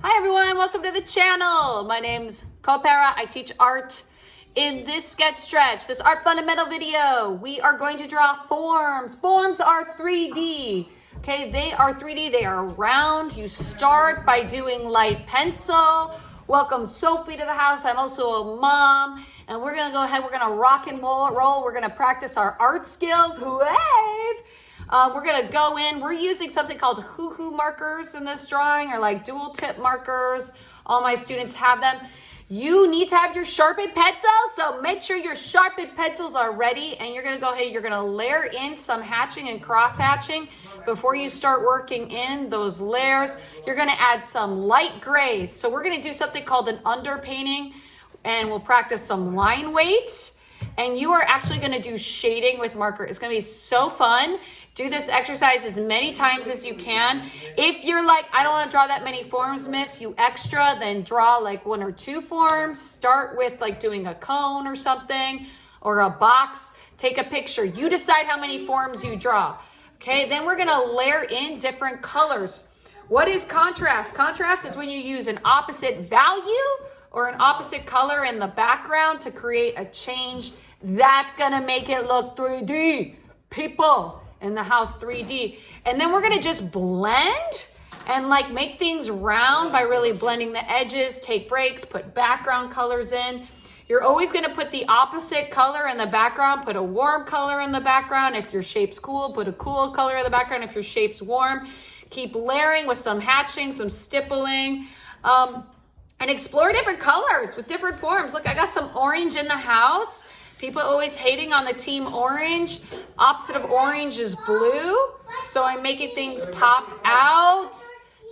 Hi everyone, welcome to the channel. My name's Kopera, I teach art. In this sketch stretch, this art fundamental video, we are going to draw forms. Forms are 3D, okay? They are 3D, they are round. You start by doing light pencil. Welcome Sophie to the house, I'm also a mom. And we're gonna go ahead, we're gonna rock and roll. We're gonna practice our art skills, wave. We're gonna go in, we're using something called hoo-hoo markers in this drawing, or like dual tip markers. All my students have them. You need to have your sharpened pencils, so make sure your sharpened pencils are ready, and you're gonna go ahead, you're gonna layer in some hatching and cross hatching. Before you start working in those layers, you're gonna add some light grays. So we're gonna do something called an underpainting, and we'll practice some line weight. And you are actually gonna do shading with marker. It's gonna be so fun. Do this exercise as many times as you can. If you're like, I don't wanna draw that many forms, miss, you extra, then draw like 1 or 2 forms. Start with like doing a cone or something, or a box. Take a picture. You decide how many forms you draw. Okay, then we're gonna layer in different colors. What is contrast? Contrast is when you use an opposite value or an opposite color in the background to create a change. That's gonna make it look 3D. People in the house, 3D. And then we're gonna just blend and like make things round by really blending the edges, take breaks, put background colors in. You're always gonna put the opposite color in the background, put a warm color in the background. If your shape's cool, put a cool color in the background. If your shape's warm, keep layering with some hatching, some stippling, and explore different colors with different forms. Look, I got some orange in the house. People always hating on the team orange. Opposite of orange is blue. So I'm making things pop out.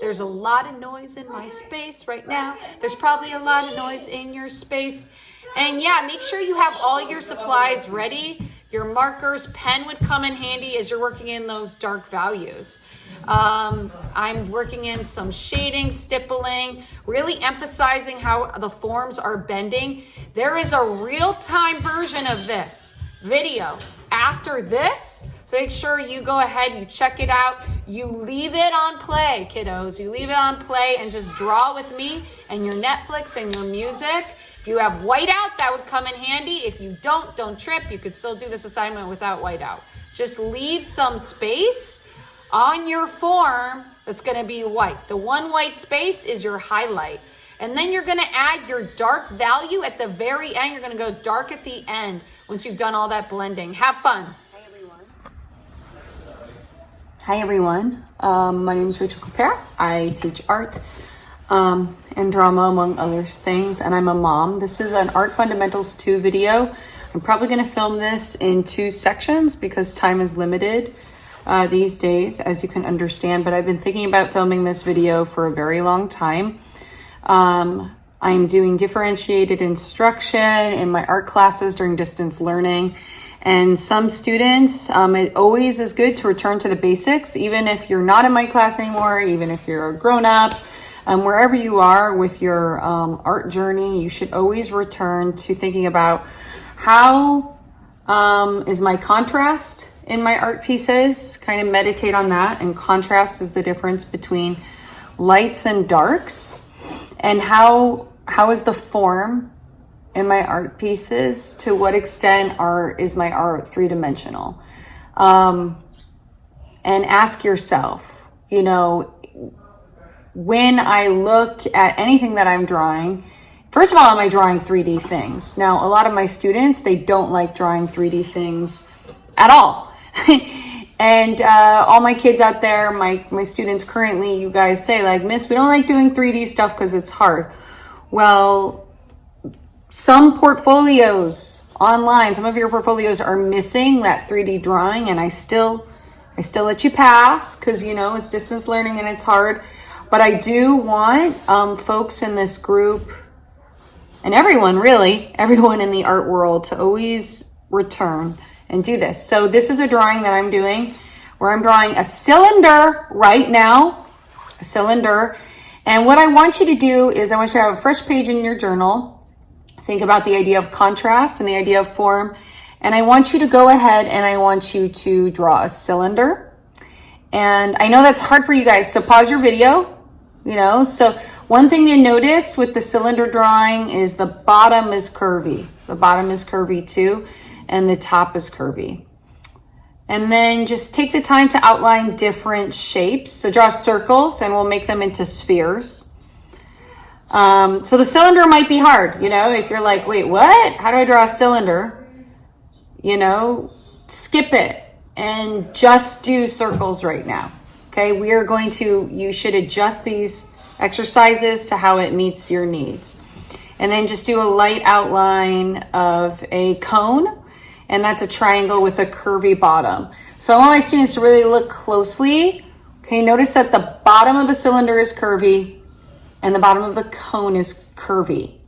There's a lot of noise in my space right now. There's probably a lot of noise in your space. And yeah, make sure you have all your supplies ready. Your markers, pen would come in handy as you're working in those dark values. I'm working in some shading, stippling, really emphasizing how the forms are bending. There is a real-time version of this video after this, so make sure you go ahead, you check it out, you leave it on play, kiddos. You leave it on play and just draw with me and your Netflix and your music. If you have whiteout, that would come in handy. If you don't trip. You could still do this assignment without whiteout. Just leave some space on your form that's gonna be white. The one white space is your highlight. And then you're gonna add your dark value at the very end. You're gonna go dark at the end once you've done all that blending. Have fun. Hi everyone. My name is Rachel Kopera. I teach art and drama, among other things, and I'm a mom. This is an Art Fundamentals 2 video. I'm probably gonna film this in 2 sections because time is limited these days, as you can understand, but I've been thinking about filming this video for a very long time. I'm doing differentiated instruction in my art classes during distance learning. And some students, it always is good to return to the basics, even if you're not in my class anymore, even if you're a grown-up. Wherever you are with your art journey, you should always return to thinking about how is my contrast in my art pieces. Kind of meditate on that. And contrast is the difference between lights and darks. And how is the form in my art pieces? To what extent is my art 3-dimensional? And ask yourself, you know, when I look at anything that I'm drawing, first of all, am I drawing 3D things? Now, a lot of my students, they don't like drawing 3D things at all. And all my kids out there, my students currently, you guys say like, Miss, we don't like doing 3D stuff because it's hard. Well, some portfolios online, some of your portfolios are missing that 3D drawing, and I still let you pass because, you know, it's distance learning and it's hard. But I do want folks in this group, and everyone really, everyone in the art world, to always return and do this. So this is a drawing that I'm doing where I'm drawing a cylinder right now, a cylinder. And what I want you to do is I want you to have a fresh page in your journal. Think about the idea of contrast and the idea of form. And I want you to go ahead and I want you to draw a cylinder. And I know that's hard for you guys, so pause your video. You know, so One thing to notice with the cylinder drawing is the bottom is curvy. The bottom is curvy too, and the top is curvy. And then just take the time to outline different shapes. So draw circles and we'll make them into spheres. So the cylinder might be hard, you know, if you're like, wait, what? How do I draw a cylinder? You know, skip it and just do circles right now. Okay, we are going to, you should adjust these exercises to how it meets your needs. And then just do a light outline of a cone, and that's a triangle with a curvy bottom. So I want my students to really look closely. Okay, notice that the bottom of the cylinder is curvy and the bottom of the cone is curvy.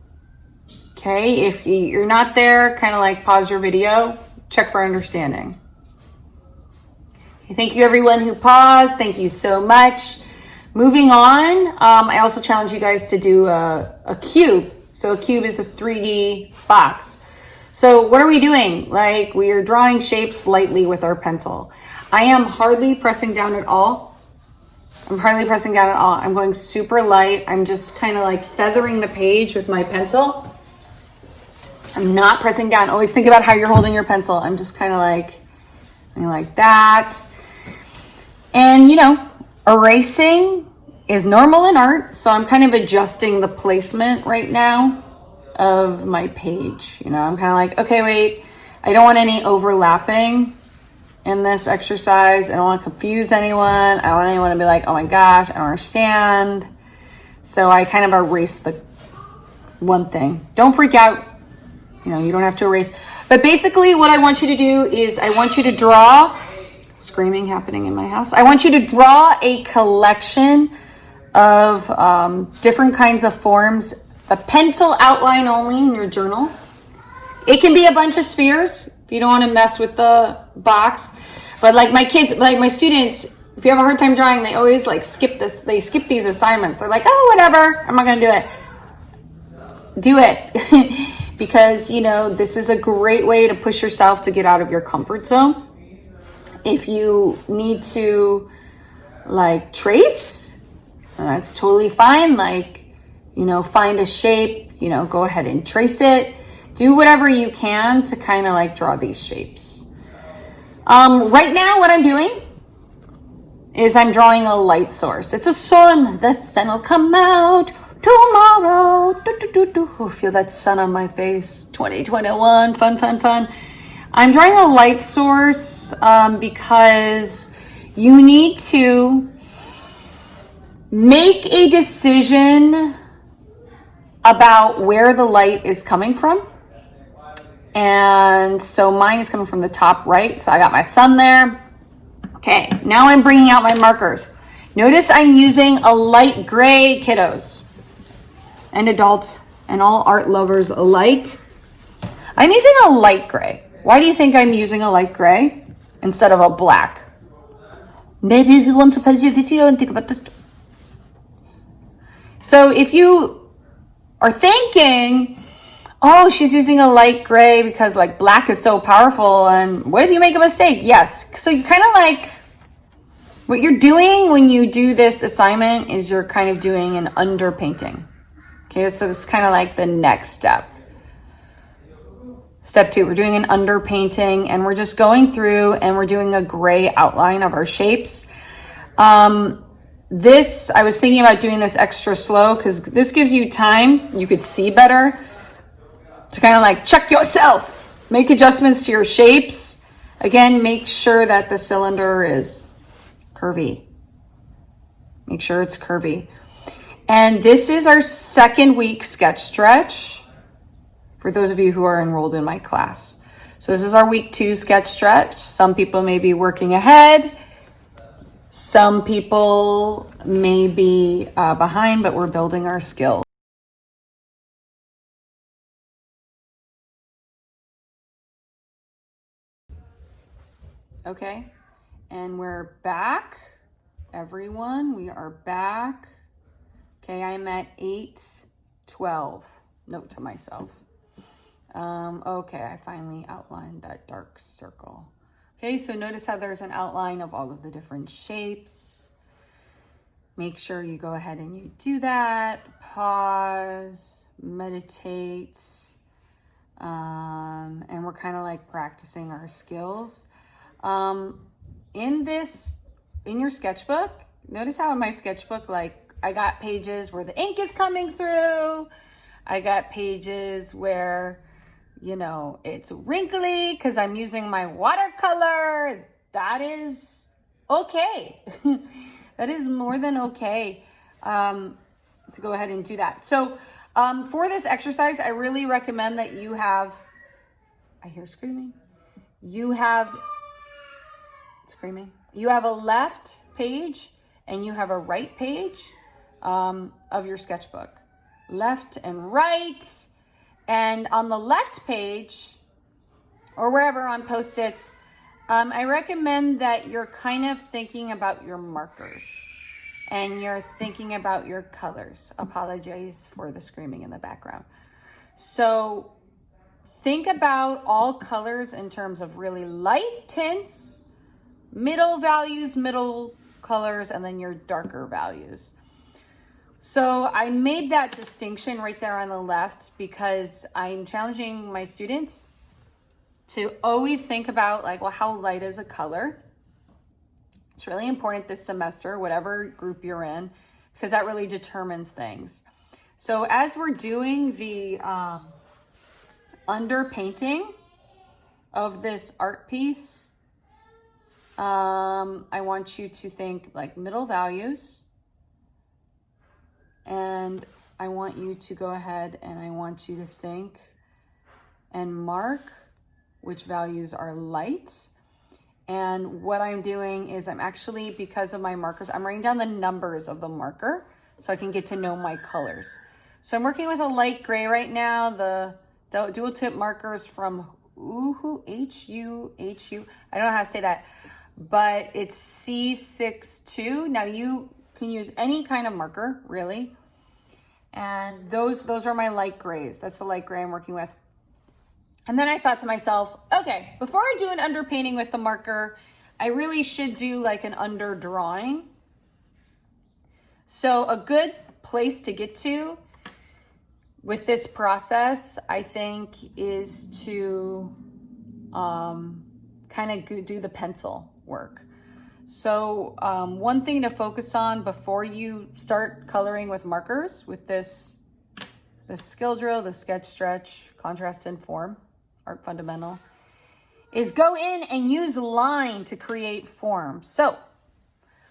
Okay, if you're not there, kind of like pause your video, check for understanding. Okay, thank you everyone who paused. Thank you so much. Moving on, I also challenge you guys to do a cube. So a cube is a 3D box. So what are we doing? Like, we are drawing shapes lightly with our pencil. I am hardly pressing down at all. I'm going super light. I'm just kind of like feathering the page with my pencil. I'm not pressing down. Always think about how you're holding your pencil. I'm just kind of like that. And, you know, erasing is normal in art. So I'm kind of adjusting the placement right now of my page. You know, I'm kind of like, okay, wait, I don't want any overlapping in this exercise. I don't want to confuse anyone. I don't want anyone to be like, oh my gosh, I don't understand. So I kind of erase the one thing. Don't freak out. You know, you don't have to erase. But basically what I want you to do is I want you to draw, screaming happening in my house. I want you to draw a collection of different kinds of forms, a pencil outline only in your journal. It can be a bunch of spheres if you don't want to mess with the box. But like my kids, like my students, if you have a hard time drawing, they always like skip this. They skip these assignments. They're like, oh, whatever, I'm not going to do it. Do it. Because, you know, this is a great way to push yourself to get out of your comfort zone. If you need to like trace, that's totally fine. Like, you know, find a shape, you know, go ahead and trace it. Do whatever you can to kind of like draw these shapes. Right now, what I'm doing is I'm drawing a light source. It's a sun. The sun will come out tomorrow. Oh, feel that sun on my face. 2021, fun, fun, fun. I'm drawing a light source because you need to make a decision about where the light is coming from. And so mine is coming from the top right. So I got my sun there. Okay, now I'm bringing out my markers. Notice I'm using a light gray, kiddos and adults and all art lovers alike. I'm using a light gray. Why do you think I'm using a light gray instead of a black? Maybe you want to pause your video and think about this. So if you are thinking, oh, she's using a light gray because like black is so powerful, and what if you make a mistake? Yes. So you kind of like, what you're doing when you do this assignment is you're kind of doing an underpainting. Okay, so it's kind of like the next step. Step 2, we're doing an underpainting, and we're just going through and we're doing a gray outline of our shapes. This, I was thinking about doing this extra slow because this gives you time, you could see better, to kind of like check yourself, make adjustments to your shapes. Again, make sure that the cylinder is curvy. Make sure it's curvy. And this is our second week sketch stretch for those of you who are enrolled in my class. So this is our week 2 sketch stretch. Some people may be working ahead. Some people may be behind, but we're building our skills. Okay, and we're back, everyone. We are back. Okay, I'm at 8:12. Note to myself. Okay, I finally outlined that dark circle. Okay, so notice how there's an outline of all of the different shapes. make sure you go ahead and you do that. Pause, meditate. And we're kind of like practicing our skills. In your sketchbook, notice how in my sketchbook, like I got pages where the ink is coming through. I got pages where, you know, it's wrinkly because I'm using my watercolor. That is okay. That is more than okay to go ahead and do that. So for this exercise, I really recommend that you have, I hear screaming. You have a left page and you have a right page of your sketchbook. Left and right. And on the left page, or wherever on Post-its, I recommend that you're kind of thinking about your markers and you're thinking about your colors. Apologize for the screaming in the background. So think about all colors in terms of really light tints, middle values, middle colors, and then your darker values. So I made that distinction right there on the left because I'm challenging my students to always think about like, well, how light is a color? It's really important this semester, whatever group you're in, because that really determines things. So as we're doing the underpainting of this art piece, I want you to think like middle values. And I want you to go ahead and I want you to think and mark which values are light. And what I'm doing is I'm actually, because of my markers, I'm writing down the numbers of the marker so I can get to know my colors. So I'm working with a light gray right now, the dual tip markers from HU. I don't know how to say that, but it's C62. Now you can use any kind of marker, really. And those are my light grays. That's the light gray I'm working with. And then I thought to myself, okay, before I do an underpainting with the marker, I really should do like an under drawing. So a good place to get to with this process, I think, is to kind of do the pencil work. So one thing to focus on before you start coloring with markers with this skill drill, the sketch, stretch, contrast, and form, art fundamental, is go in and use line to create form. So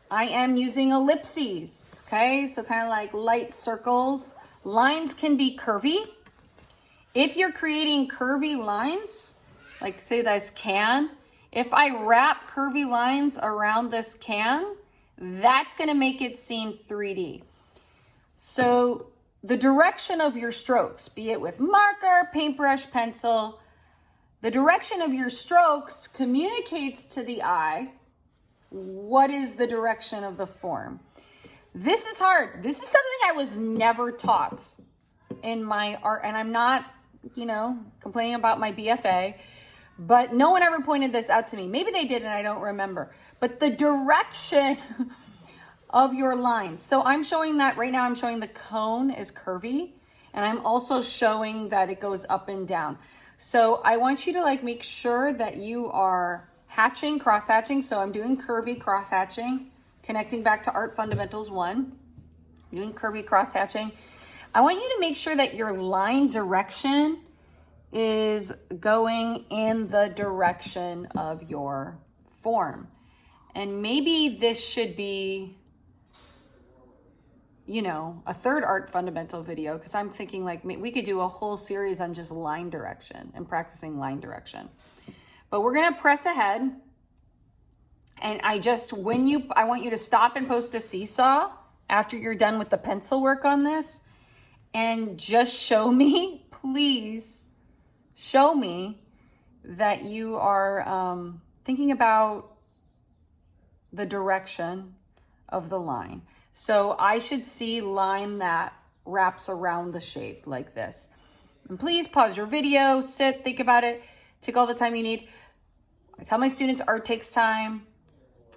I am using ellipses, okay? So kind of like light circles. Lines can be curvy. If you're creating curvy lines, like say this can, if I wrap curvy lines around this can, that's gonna make it seem 3D. So the direction of your strokes, be it with marker, paintbrush, pencil, the direction of your strokes communicates to the eye what is the direction of the form. This is hard. This is something I was never taught in my art, and I'm not, complaining about my BFA, but no one ever pointed this out to me. Maybe they did and I don't remember. But the direction of your lines. So I'm showing that right now. I'm showing the cone is curvy, and I'm also showing that it goes up and down. So I want you to make sure that you are hatching, cross hatching. So I'm doing curvy cross hatching, connecting back to Art Fundamentals 1, doing curvy cross hatching. I want you to make sure that your line direction is going in the direction of your form. And maybe this should be, a third art fundamental video, because I'm thinking we could do a whole series on just line direction and practicing line direction. But we're gonna press ahead. And I want you to stop and post a seesaw after you're done with the pencil work on this, and just show me, please, show me that you are thinking about the direction of the line. So I should see line that wraps around the shape like this. And please pause your video, sit, think about it, take all the time you need. I tell my students art takes time.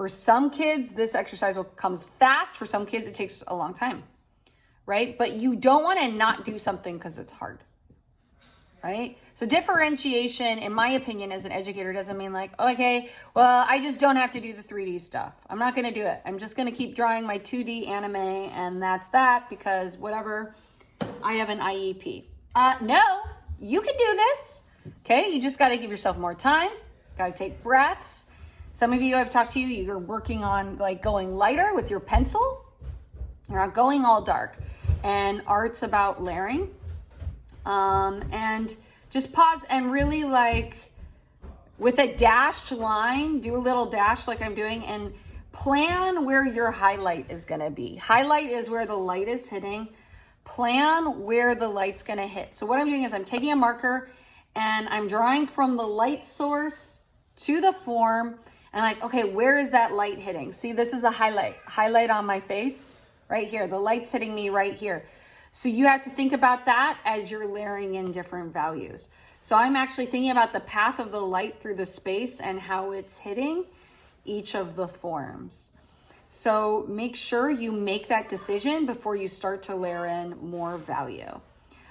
For some kids, this exercise comes fast. For some kids, it takes a long time, right? But you don't want to not do something because it's hard, right? So differentiation, in my opinion, as an educator, doesn't mean like, okay, well, I just don't have to do the 3D stuff. I'm not going to do it. I'm just going to keep drawing my 2D anime, and that's that, because whatever, I have an IEP. No, you can do this, okay? You just got to give yourself more time. Got to take breaths. Some of you I've talked to you're working on like going lighter with your pencil. You're not going all dark. And art's about layering. And just pause and really like with a dashed line, do a little dash like I'm doing, and plan where your highlight is going to be. Highlight is where the light is hitting. Plan where the light's going to hit. So what I'm doing is I'm taking a marker and I'm drawing from the light source to the form, and like, okay, where is that light hitting? See, this is a highlight on my face right here. The light's hitting me right here. So you have to think about that as you're layering in different values. So I'm actually thinking about the path of the light through the space and how it's hitting each of the forms. So make sure you make that decision before you start to layer in more value.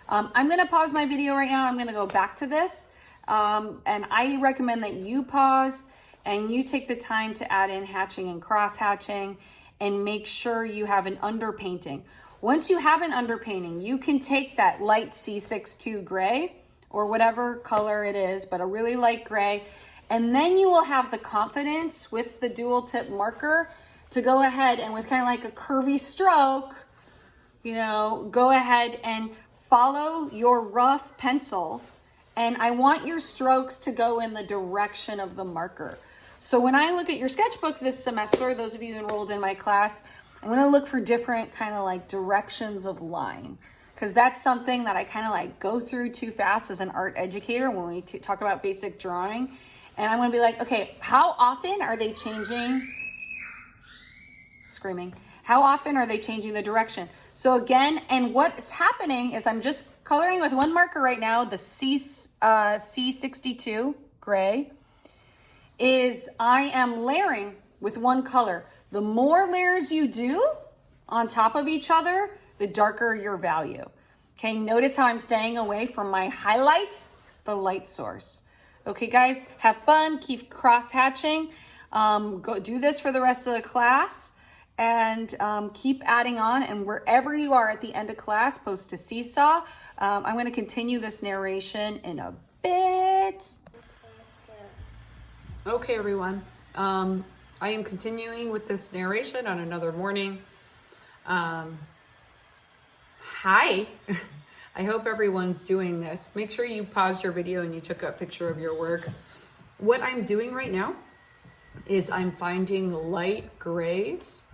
I'm gonna pause my video right now. I'm gonna go back to this. And I recommend that you pause and you take the time to add in hatching and cross hatching, and make sure you have an underpainting. Once you have an underpainting, you can take that light C62 gray or whatever color it is, but a really light gray, and then you will have the confidence with the dual tip marker to go ahead and with kind of like a curvy stroke, go ahead and follow your rough pencil. And I want your strokes to go in the direction of the marker. So when I look at your sketchbook this semester, those of you enrolled in my class, I'm going to look for different kind of like directions of line, because that's something that I kind of like go through too fast as an art educator when we talk about basic drawing. And I'm going to be like, okay, how often are they changing? Screaming. How often are they changing the direction? So again, and what's happening is I'm just coloring with one marker right now, the C62 gray, is I am layering with one color. The more layers you do on top of each other, the darker your value. Okay, notice how I'm staying away from my highlight, the light source. Okay, guys, have fun, keep cross hatching. Go do this for the rest of the class, and keep adding on. And wherever you are at the end of class, post to Seesaw. I'm going to continue this narration in a bit. Okay, everyone. I am continuing with this narration on another morning. Hi. I hope everyone's doing this. Make sure you paused your video and you took a picture of your work. What I'm doing right now is I'm finding light grays,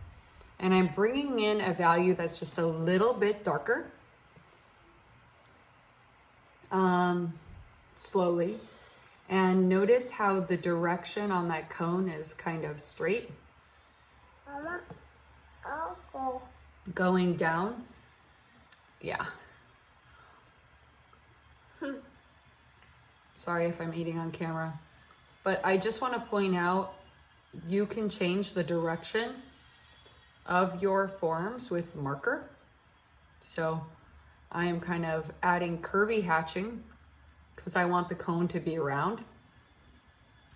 and I'm bringing in a value that's just a little bit darker. Slowly. And notice how the direction on that cone is kind of straight. Mama, I'll go. Going down. Yeah. Sorry if I'm eating on camera. But I just want to point out, you can change the direction of your forms with marker. So I am kind of adding curvy hatching because I want the cone to be round.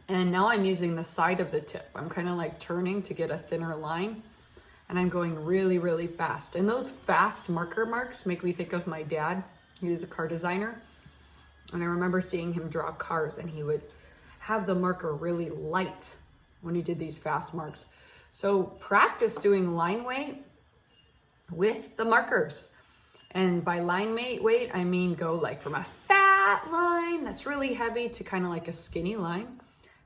And now I'm using the side of the tip. I'm kind of like turning to get a thinner line, and I'm going really, really fast. And those fast marker marks make me think of my dad. He was a car designer. And I remember seeing him draw cars, and he would have the marker really light when he did these fast marks. So practice doing line weight with the markers. And by line weight, I mean go like from a fat line that's really heavy to kind of like a skinny line.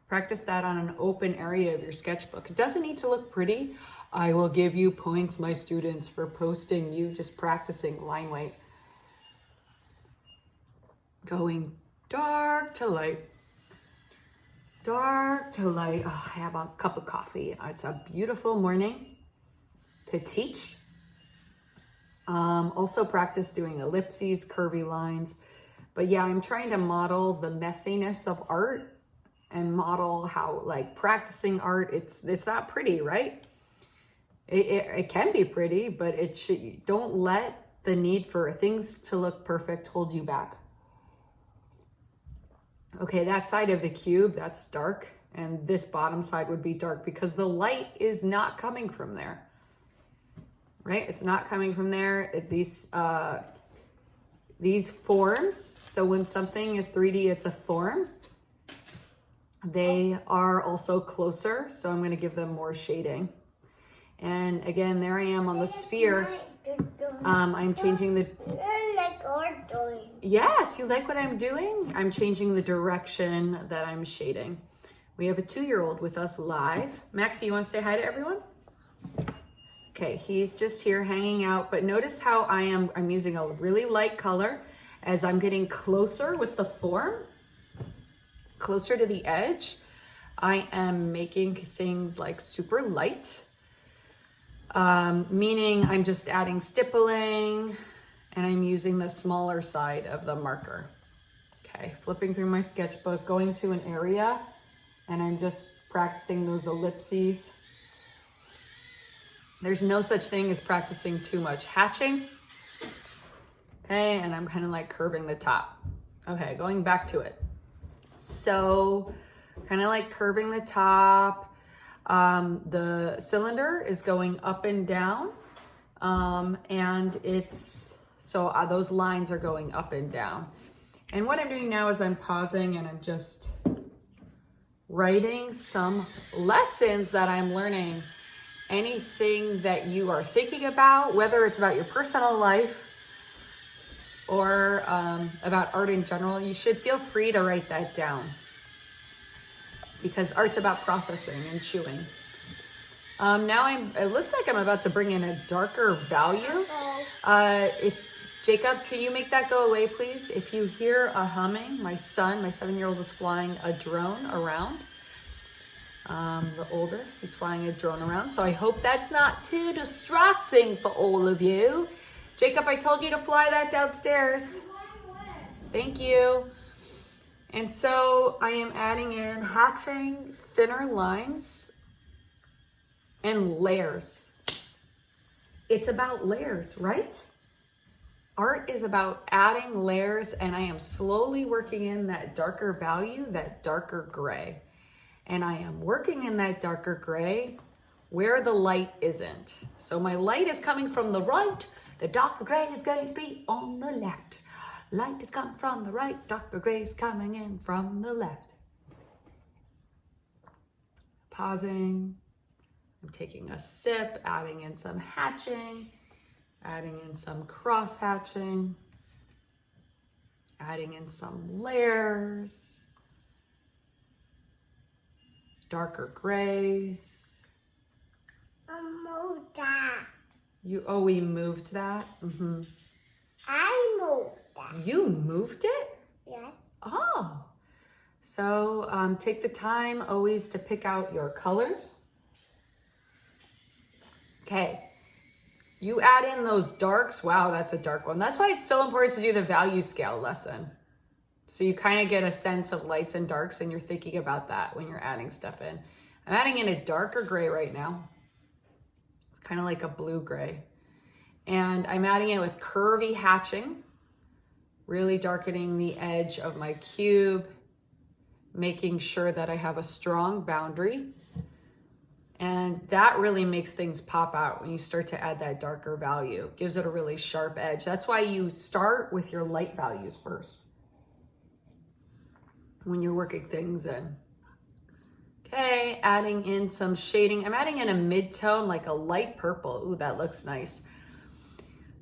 Practice that on an open area of your sketchbook. It doesn't need to look pretty. I will give you points, my students, for posting you just practicing line weight. Going dark to light. Dark to light. Oh, I have a cup of coffee. It's a beautiful morning to teach. Also practice doing ellipses, curvy lines. But yeah, I'm trying to model the messiness of art and model how like practicing art, it's not pretty, right? It can be pretty, but it should, don't let the need for things to look perfect hold you back. Okay, that side of the cube, that's dark, and this bottom side would be dark because the light is not coming from there, right? It's not coming from there. These forms, so when something is 3D, it's a form. They are also closer, so I'm gonna give them more shading. And again, there I am on the sphere. I'm changing the... Yes, you like what I'm doing? I'm changing the direction that I'm shading. We have a 2-year-old with us live. Maxie, you want to say hi to everyone? Okay, he's just here hanging out, but notice how I'm using a really light color as I'm getting closer with the form, closer to the edge. I am making things like super light, meaning I'm just adding stippling, and I'm using the smaller side of the marker. Okay, flipping through my sketchbook, going to an area, and I'm just practicing those ellipses. There's no such thing as practicing too much hatching. Okay, and I'm kind of like curving the top. Okay, going back to it. So, kind of like curving the top. The cylinder is going up and down, and those lines are going up and down. And what I'm doing now is I'm pausing and I'm just writing some lessons that I'm learning. Anything that you are thinking about, whether it's about your personal life or about art in general, you should feel free to write that down, because art's about processing and chewing. It looks like I'm about to bring in a darker value. Jacob, can you make that go away, please? If you hear a humming, my son, my 7-year-old, is flying a drone around. The oldest, he's flying a drone around. So I hope that's not too distracting for all of you. Jacob, I told you to fly that downstairs. Thank you. And so I am adding in hatching, thinner lines, and layers. It's about layers, right? Art is about adding layers, and I am slowly working in that darker value, that darker gray. And I am working in that darker gray where the light isn't. So my light is coming from the right, the darker gray is going to be on the left. Light is coming from the right, darker gray is coming in from the left. Pausing, I'm taking a sip, adding in some hatching, adding in some cross hatching, adding in some layers, darker grays. I moved that. We moved that? Mm-hmm. I moved that. You moved it? Yes. Oh. So take the time always to pick out your colors. Okay. You add in those darks. Wow, that's a dark one. That's why it's so important to do the value scale lesson. So you kind of get a sense of lights and darks, and you're thinking about that when you're adding stuff in. I'm adding in a darker gray right now. It's kind of like a blue gray. And I'm adding it with curvy hatching, really darkening the edge of my cube, making sure that I have a strong boundary. And that really makes things pop out when you start to add that darker value. Gives it a really sharp edge. That's why you start with your light values first when you're working things in. Okay, adding in some shading. I'm adding in a mid-tone, like a light purple. Ooh, that looks nice.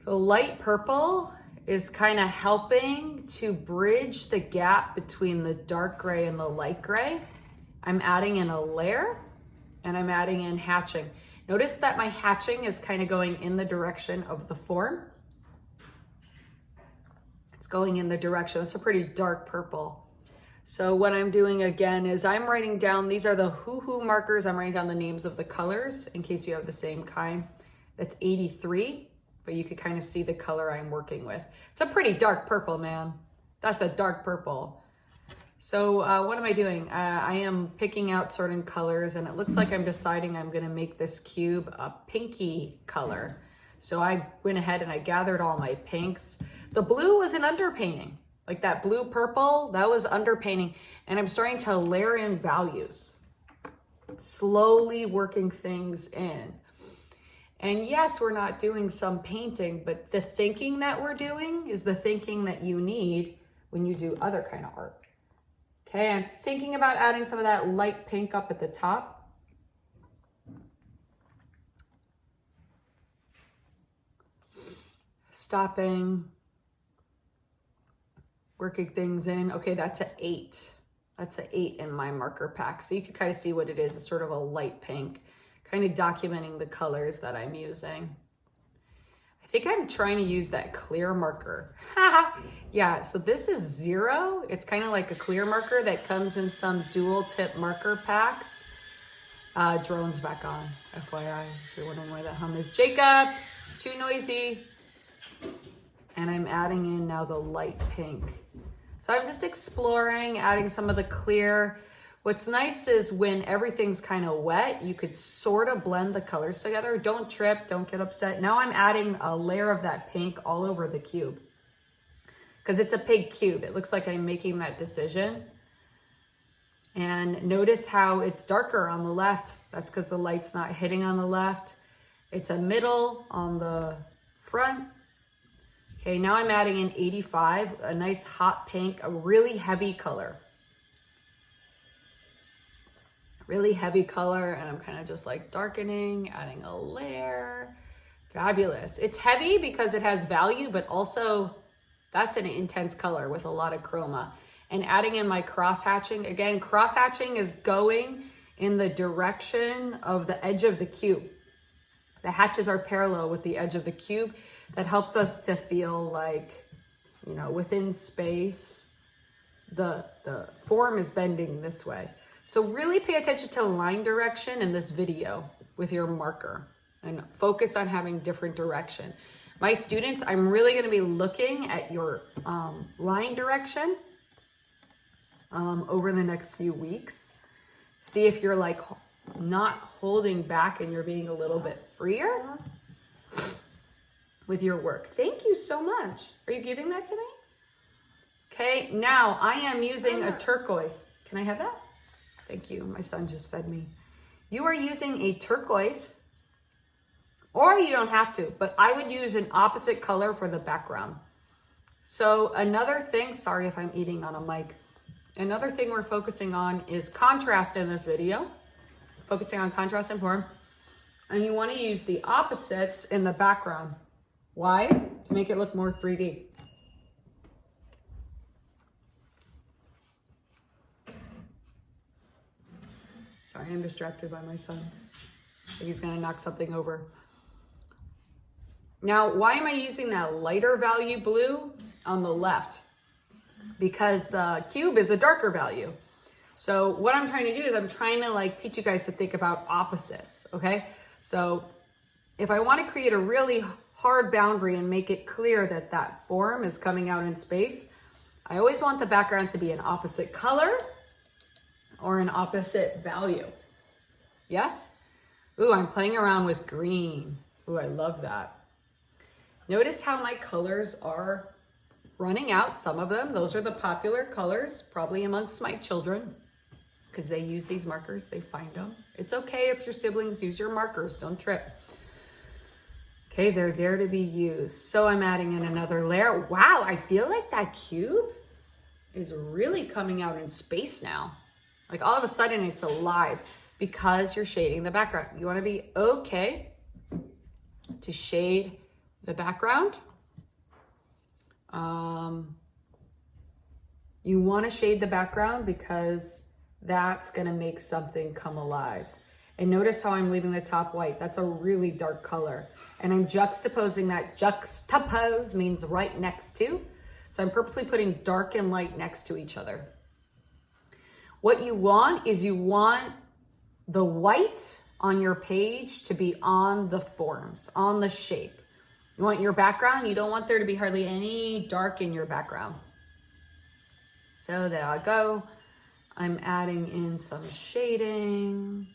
The light purple is kind of helping to bridge the gap between the dark gray and the light gray. I'm adding in a layer, and I'm adding in hatching. Notice that my hatching is kind of going in the direction of the form. It's going in the direction. It's a pretty dark purple. So what I'm doing again is I'm writing down, these are the hoo-hoo markers. I'm writing down the names of the colors in case you have the same kind. That's 83, but you could kind of see the color I'm working with. It's a pretty dark purple, man. That's a dark purple. So what am I doing? I am picking out certain colors, and it looks like I'm deciding I'm gonna make this cube a pinky color. So I went ahead and I gathered all my pinks. The blue was an underpainting, like that blue purple, that was underpainting. And I'm starting to layer in values, slowly working things in. And yes, we're not doing some painting, but the thinking that we're doing is the thinking that you need when you do other kind of art. Okay, I'm thinking about adding some of that light pink up at the top. Stopping, working things in. Okay, that's an 8. That's an 8 in my marker pack. So you can kind of see what it is. It's sort of a light pink, kind of documenting the colors that I'm using. I think I'm trying to use that clear marker. Yeah, so this is 0. It's kind of like a clear marker that comes in some dual tip marker packs. Drone's back on, FYI, if you're wondering why that hum is. Jacob, it's too noisy. And I'm adding in now the light pink. So I'm just exploring, adding some of the clear. What's nice is when everything's kind of wet, you could sort of blend the colors together. Don't trip, don't get upset. Now I'm adding a layer of that pink all over the cube because it's a big cube. It looks like I'm making that decision. And notice how it's darker on the left. That's because the light's not hitting on the left. It's a middle on the front. Okay, now I'm adding in 85, a nice hot pink, a really heavy color. Really heavy color, and I'm kind of just like darkening, adding a layer. Fabulous. It's heavy because it has value, but also that's an intense color with a lot of chroma. And adding in my cross hatching. Again, cross hatching is going in the direction of the edge of the cube. The hatches are parallel with the edge of the cube. That helps us to feel like, you know, within space, the form is bending this way. So really pay attention to line direction in this video with your marker and focus on having different direction. My students, I'm really going to be looking at your line direction over the next few weeks. See if you're like not holding back and you're being a little bit freer with your work. Thank you so much. Are you giving that to me? Okay, now I am using a turquoise. Can I have that? Thank you. My son just fed me. You are using a turquoise, or you don't have to, but I would use an opposite color for the background. So another thing, sorry if I'm eating on a mic. Another thing we're focusing on is contrast in this video. Focusing on contrast and form. And you want to use the opposites in the background. Why? To make it look more 3D. Sorry, I'm distracted by my son. I think he's gonna knock something over. Now, why am I using that lighter value blue on the left? Because the cube is a darker value. So what I'm trying to do is I'm trying to like teach you guys to think about opposites, okay? So if I want to create a really hard boundary and make it clear that that form is coming out in space, I always want the background to be an opposite color or an opposite value. Yes? Ooh, I'm playing around with green. Ooh, I love that. Notice how my colors are running out. Some of them, those are the popular colors, probably amongst my children, because they use these markers, they find them. It's okay if your siblings use your markers, don't trip. Okay, they're there to be used. So I'm adding in another layer. Wow, I feel like that cube is really coming out in space now. Like all of a sudden it's alive because you're shading the background. You want to be okay to shade the background. You want to shade the background because that's going to make something come alive. And notice how I'm leaving the top white. That's a really dark color. And I'm juxtaposing that. Juxtapose means right next to. So I'm purposely putting dark and light next to each other. What you want is you want the white on your page to be on the forms, on the shape. You want your background, you don't want there to be hardly any dark in your background. So there I go. I'm adding in some shading,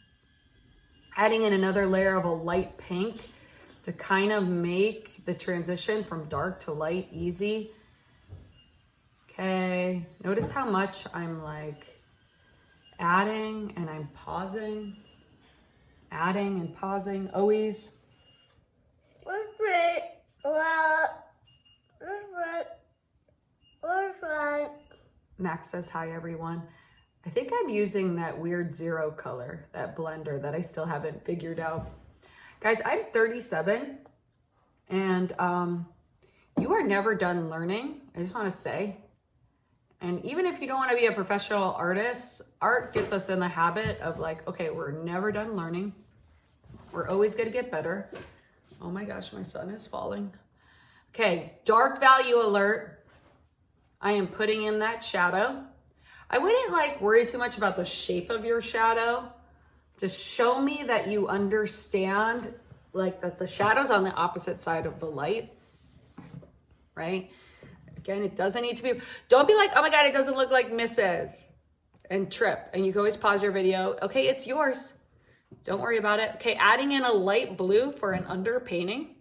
adding in another layer of a light pink to kind of make the transition from dark to light easy. Okay, notice how much I'm like adding and I'm pausing, adding and pausing, always. Max says hi, everyone. I think I'm using that weird zero color, that blender that I still haven't figured out. Guys, I'm 37 and you are never done learning. I just want to say. And even if you don't want to be a professional artist, art gets us in the habit of like, okay, we're never done learning. We're always going to get better. Oh my gosh, my son is falling. Okay, dark value alert. I am putting in that shadow. I wouldn't like worry too much about the shape of your shadow. Just show me that you understand like that the shadow's on the opposite side of the light, right? Again, it doesn't need to be, don't be like, oh my God, it doesn't look like Mrs. and trip. And you can always pause your video. Okay, it's yours. Don't worry about it. Okay, adding in a light blue for an underpainting.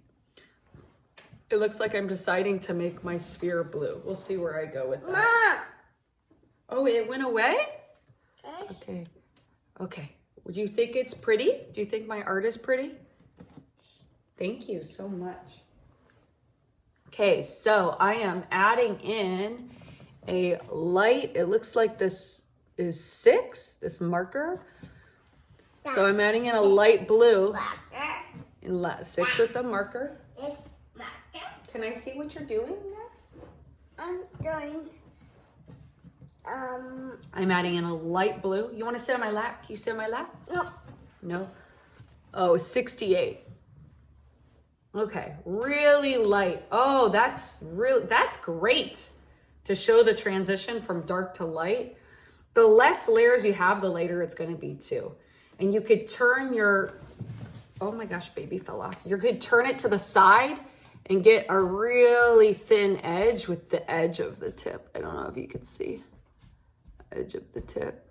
It looks like I'm deciding to make my sphere blue. We'll see where I go with that. Mom. Oh, it went away? Okay. Okay. Do you think it's pretty? Do you think my art is pretty? Thank you so much. Okay, so I am adding in a light. It looks like this is 6, this marker. So I'm adding in a light blue. 6 with the marker. Can I see what you're doing next? I'm doing, I'm adding in a light blue. You want to sit on my lap? Can you sit on my lap? no. No? Oh, 68. Okay, really light. Oh, that's great to show the transition from dark to light. The less layers you have, the lighter it's going to be too. And you could turn your, oh my gosh, baby fell off. You could turn it to the side and get a really thin edge with the edge of the tip. I don't know if you could see edge of the tip.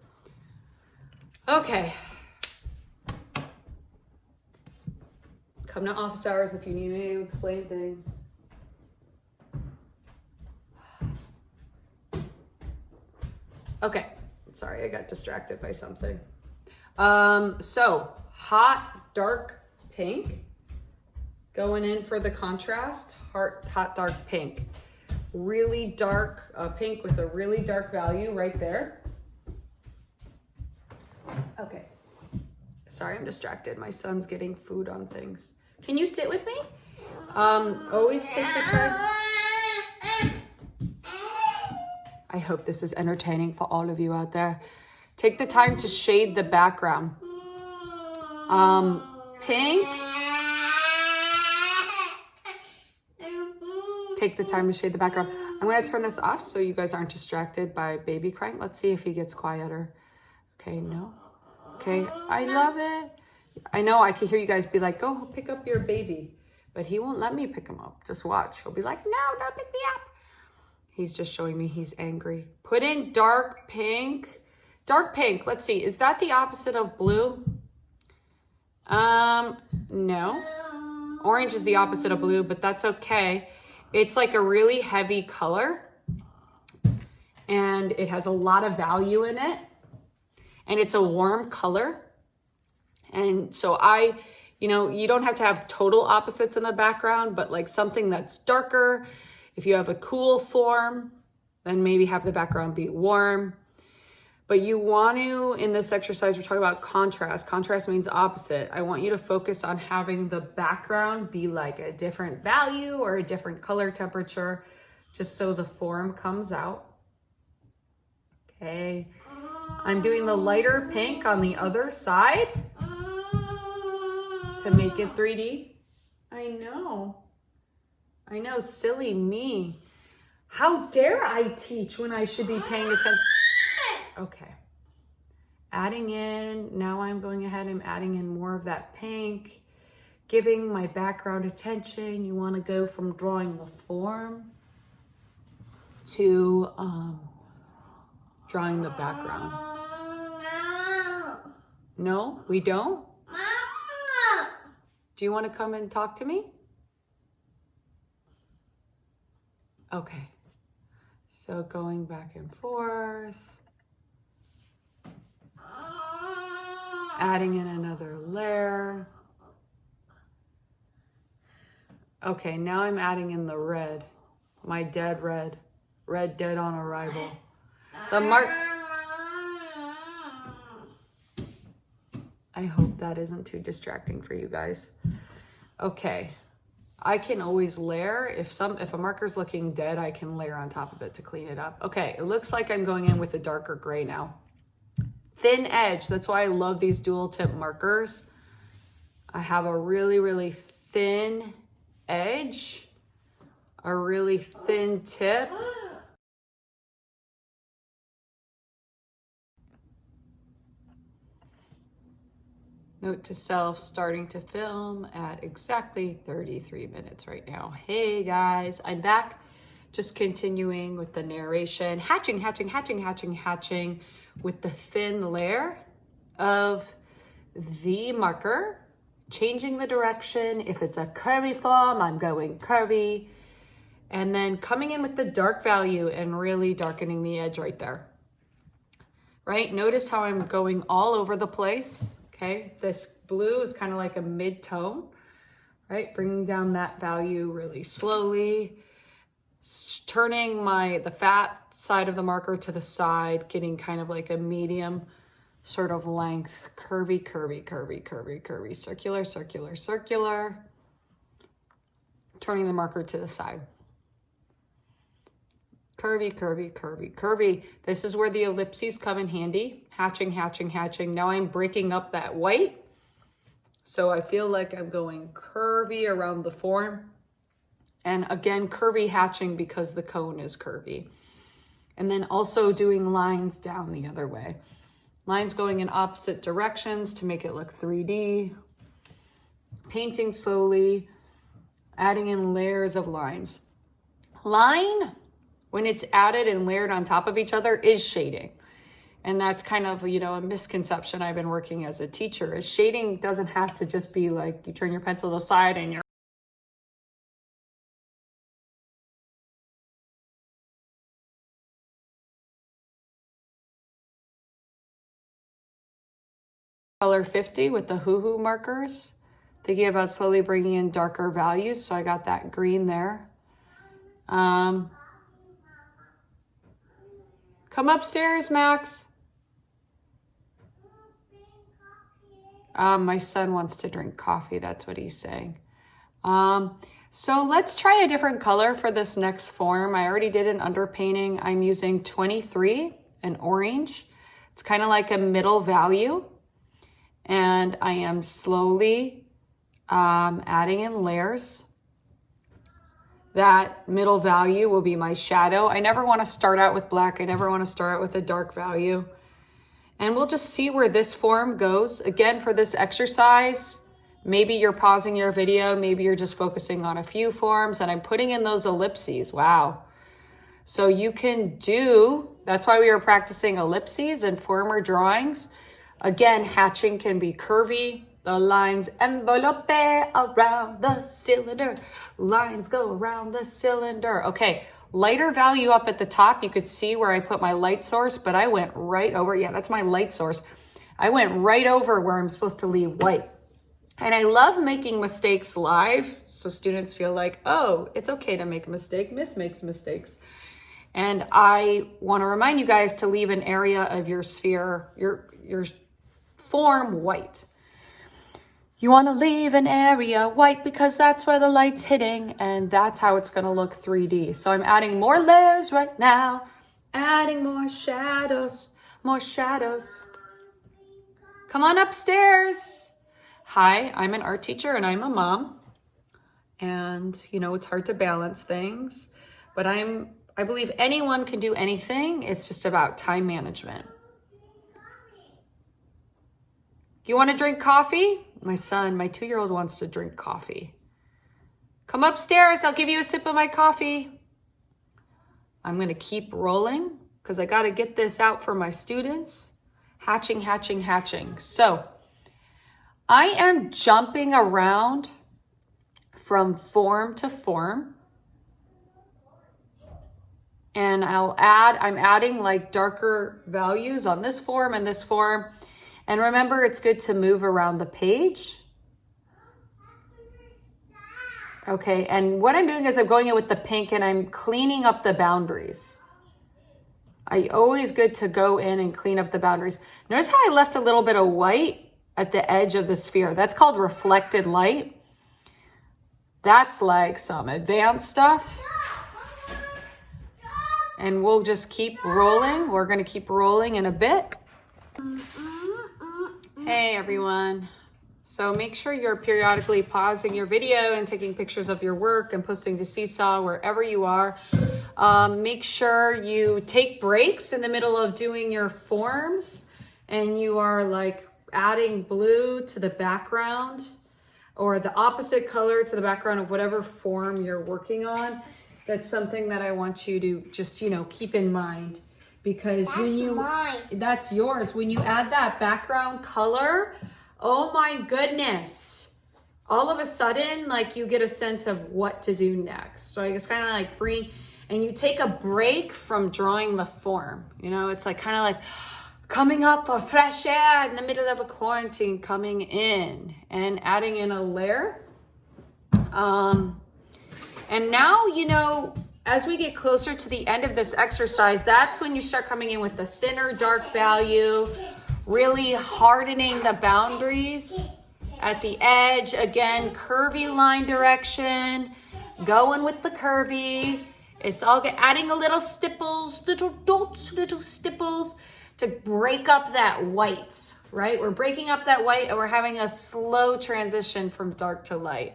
Okay. Come to office hours if you need me to explain things. Okay, sorry, I got distracted by something. So hot, dark pink, going in for the contrast, hot, dark pink. Really dark pink with a really dark value right there. Okay, sorry, I'm distracted. My son's getting food on things. Can you sit with me? Always take the time. I hope this is entertaining for all of you out there. Take the time to shade the background. Pink. Take the time to shade the background. I'm going to turn this off so you guys aren't distracted by baby crying. Let's see if he gets quieter. Okay, no. Okay, I love it. I know I can hear you guys be like, go pick up your baby. But he won't let me pick him up. Just watch. He'll be like, no, don't pick me up. He's just showing me he's angry. Put in dark pink. Dark pink, let's see. Is that the opposite of blue? No. Orange is the opposite of blue, but that's okay. It's like a really heavy color. And it has a lot of value in it. And it's a warm color. And so you don't have to have total opposites in the background, but like something that's darker. If you have a cool form, then maybe have the background be warm. But you want to, in this exercise, we're talking about contrast. Contrast means opposite. I want you to focus on having the background be like a different value or a different color temperature, just so the form comes out. Okay. I'm doing the lighter pink on the other side to make it 3D. I know, silly me. How dare I teach when I should be paying attention? Okay. Adding in, now I'm going ahead and adding in more of that pink, giving my background attention. You want to go from drawing the form to drawing the background. No, we don't? Mama. Do you want to come and talk to me? Okay. So going back and forth. Adding in another layer. Okay, now I'm adding in the red. My dead red. Red dead on arrival. The mark... I hope that isn't too distracting for you guys. Okay. I can always layer. If a marker's looking dead, I can layer on top of it to clean it up. Okay, it looks like I'm going in with a darker gray now. Thin edge. That's why I love these dual tip markers. I have a really, really thin edge, a really thin tip. Note to self, starting to film at exactly 33 minutes right now. Hey guys, I'm back. Just continuing with the narration. Hatching with the thin layer of the marker. Changing the direction. If it's a curvy form, I'm going curvy. And then coming in with the dark value and really darkening the edge right there. Right? Notice how I'm going all over the place. Okay, this blue is kind of like a mid-tone, right? Bringing down that value really slowly, turning the fat side of the marker to the side, getting kind of like a medium sort of length, curvy, circular, turning the marker to the side. Curvy. This is where the ellipses come in handy. Hatching. Now I'm breaking up that white. So I feel like I'm going curvy around the form. And again, curvy hatching because the cone is curvy. And then also doing lines down the other way. Lines going in opposite directions to make it look 3D. Painting slowly. Adding in layers of lines. Line, when it's added and layered on top of each other, is shading. And that's kind of, a misconception I've been working as a teacher, is shading doesn't have to just be like you turn your pencil to the side and you're color 50 with the hoo-hoo markers. Thinking about slowly bringing in darker values. So I got that green there. Come upstairs, Max. My son wants to drink coffee. That's what he's saying. So let's try a different color for this next form. I already did an underpainting. I'm using 23, an orange. It's kind of like a middle value. And I am slowly adding in layers. That middle value will be my shadow. I never want to start out with black. I never want to start out with a dark value. And we'll just see where this form goes. Again, for this exercise, maybe you're pausing your video. Maybe you're just focusing on a few forms. And I'm putting in those ellipses. Wow. So you can that's why we were practicing ellipses and former drawings. Again, hatching can be curvy. The lines envelope around the cylinder. Lines go around the cylinder. Okay, lighter value up at the top. You could see where I put my light source, but I went right over. Yeah, that's my light source. I went right over where I'm supposed to leave white. And I love making mistakes live. So students feel like, oh, it's okay to make a mistake. Miss makes mistakes. And I want to remind you guys to leave an area of your sphere, your form white. You want to leave an area white because that's where the light's hitting, and that's how it's going to look 3D. So I'm adding more layers right now, adding more shadows. Come on upstairs. Hi, I'm an art teacher and I'm a mom. And, it's hard to balance things, but I believe anyone can do anything. It's just about time management. You want to drink coffee? My son, my 2-year-old wants to drink coffee. Come upstairs. I'll give you a sip of my coffee. I'm going to keep rolling because I got to get this out for my students. Hatching, hatching, hatching. So I am jumping around from form to form. And I'm adding like darker values on this form and this form. And remember, it's good to move around the page. Okay, and what I'm doing is I'm going in with the pink and I'm cleaning up the boundaries. Always good to go in and clean up the boundaries. Notice how I left a little bit of white at the edge of the sphere. That's called reflected light. That's like some advanced stuff. And we'll just keep rolling. We're going to keep rolling in a bit. Hey, everyone. So make sure you're periodically pausing your video and taking pictures of your work and posting to Seesaw wherever you are. Make sure you take breaks in the middle of doing your forms and you are like adding blue to the background or the opposite color to the background of whatever form you're working on. That's something that I want you to just, keep in mind. Because that's yours. When you add that background color, oh my goodness. All of a sudden, like you get a sense of what to do next. So it's kind of like free. And you take a break from drawing the form. It's like kind of like coming up for fresh air in the middle of a quarantine, coming in and adding in a layer. And now, as we get closer to the end of this exercise, that's when you start coming in with the thinner dark value, really hardening the boundaries at the edge. Again, curvy line direction, going with the curvy. It's all adding a little stipples, little dots, little stipples to break up that white, right? We're breaking up that white and we're having a slow transition from dark to light.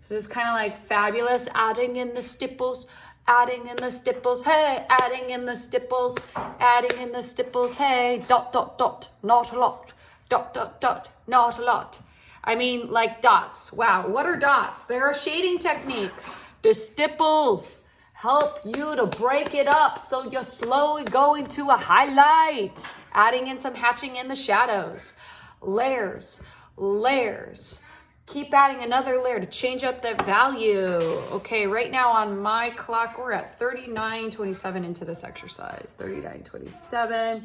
So it's kind of like fabulous, adding in the stipples, adding in the stipples, hey, adding in the stipples, adding in the stipples, hey, dot, dot, dot, not a lot, dot, dot, dot, not a lot. I mean, like dots. Wow, what are dots? They're a shading technique. The stipples help you to break it up so you're slowly going to a highlight. Adding in some hatching in the shadows. Layers, layers. Keep adding another layer to change up that value. Okay, right now on my clock, we're at 39:27 into this exercise. 39:27.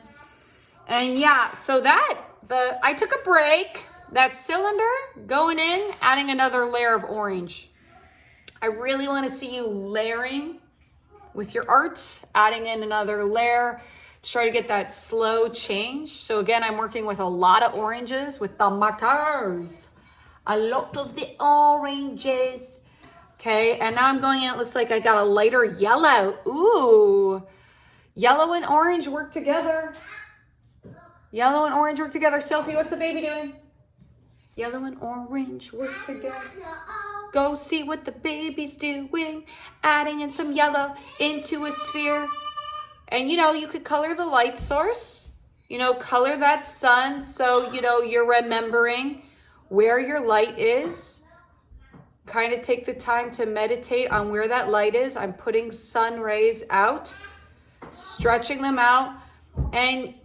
And yeah, so I took a break. That cylinder going in, adding another layer of orange. I really want to see you layering with your art, adding in another layer to try to get that slow change. So again, I'm working with a lot of oranges with the markers. A lot of the oranges. Okay, and now I'm going in, it looks like I got a lighter yellow. Ooh, yellow and orange work together. Yellow and orange work together. Sophie, what's the baby doing? Yellow and orange work together. Go see what the baby's doing. Adding in some yellow into a sphere. And you could color the light source. Color that sun so, you're remembering where your light is. Kind of take the time to meditate on where that light is. I'm putting sun rays out, stretching them out, and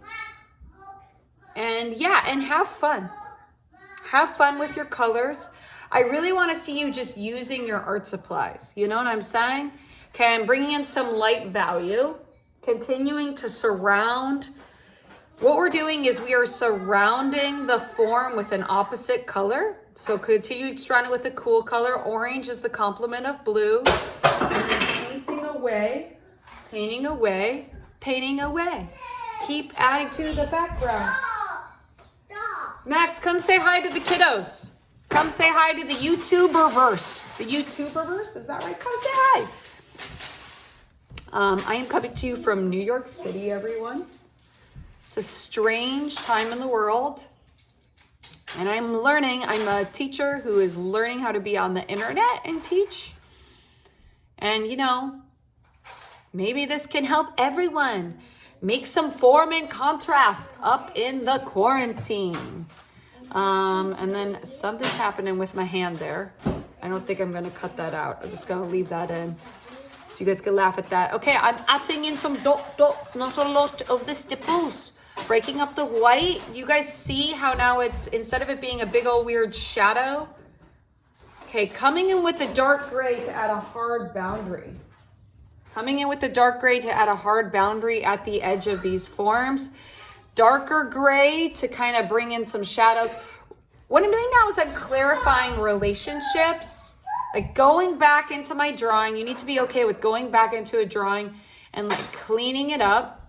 have fun. Have fun with your colors. I really want to see you just using your art supplies. You know what I'm saying? Okay, I'm bringing in some light value, continuing to surround. What we're doing is we are surrounding the form with an opposite color. So continue surrounding with a cool color. Orange is the complement of blue. And then painting away, painting away, painting away. Keep adding to the background. Max, come say hi to the kiddos. Come say hi to the YouTuberverse. The YouTuberverse, is that right? Come say hi. I am coming to you from New York City, everyone. It's a strange time in the world. And I'm a teacher who is learning how to be on the internet and teach. And maybe this can help everyone make some form and contrast up in the quarantine. And then something's happening with my hand there. I don't think I'm gonna cut that out. I'm just gonna leave that in so you guys can laugh at that. Okay, I'm adding in some dots, not a lot of the stipples. Breaking up the white. You guys see how now it's, instead of it being a big old weird shadow. Okay, coming in with the dark gray to add a hard boundary. Coming in with the dark gray to add a hard boundary at the edge of these forms. Darker gray to kind of bring in some shadows. What I'm doing now is I'm clarifying relationships. Like going back into my drawing. You need to be okay with going back into a drawing and like cleaning it up.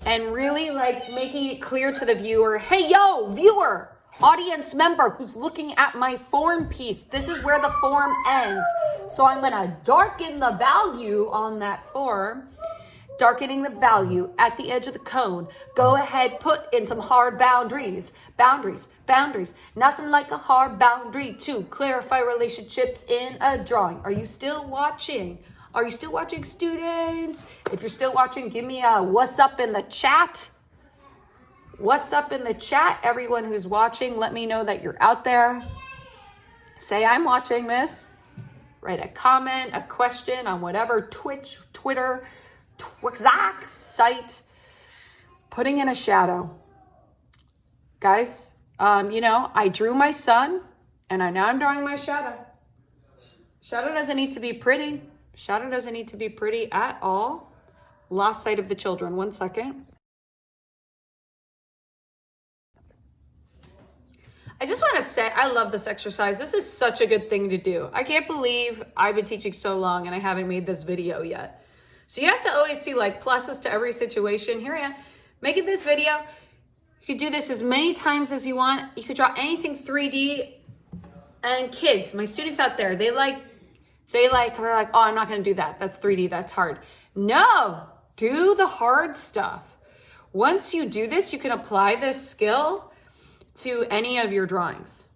And really like making it clear to the viewer, hey, yo, viewer, audience member who's looking at my form piece. This is where the form ends. So I'm gonna darken the value on that form, darkening the value at the edge of the cone. Go ahead, put in some hard boundaries. Boundaries. Nothing like a hard boundary to clarify relationships in a drawing. Are you still watching? Are you still watching, students? If you're still watching, give me a what's up in the chat. What's up in the chat? Everyone who's watching, let me know that you're out there. Say, I'm watching, miss. Write a comment, a question on whatever Twitch, Twitter, Twixax site. Putting in a shadow. Guys, I drew my sun, and now I'm drawing my shadow. Shadow doesn't need to be pretty. Shadow doesn't need to be pretty at all. Lost sight of the children. 1 second. I just want to say, I love this exercise. This is such a good thing to do. I can't believe I've been teaching so long and I haven't made this video yet. So you have to always see like pluses to every situation. Here I am making this video. You could do this as many times as you want. You could draw anything 3D. And kids, my students out there, they're like, oh, I'm not going to do that. That's 3D. That's hard. No, do the hard stuff. Once you do this, you can apply this skill to any of your drawings.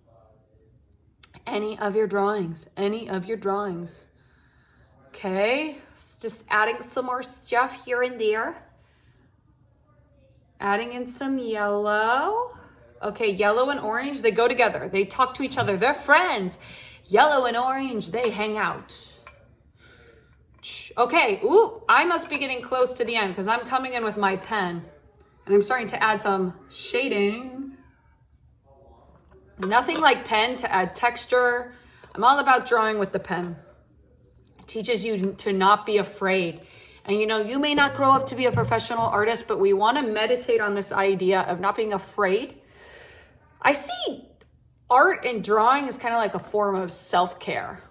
Any of your drawings. Okay, just adding some more stuff here and there. Adding in some yellow. Okay, yellow and orange, they go together. They talk to each other. They're friends. Yellow and orange, they hang out. Okay, ooh, I must be getting close to the end because I'm coming in with my pen and I'm starting to add some shading. Nothing like pen to add texture. I'm all about drawing with the pen. It teaches you to not be afraid. And you may not grow up to be a professional artist, but we want to meditate on this idea of not being afraid. I see art and drawing is kind of like a form of self-care.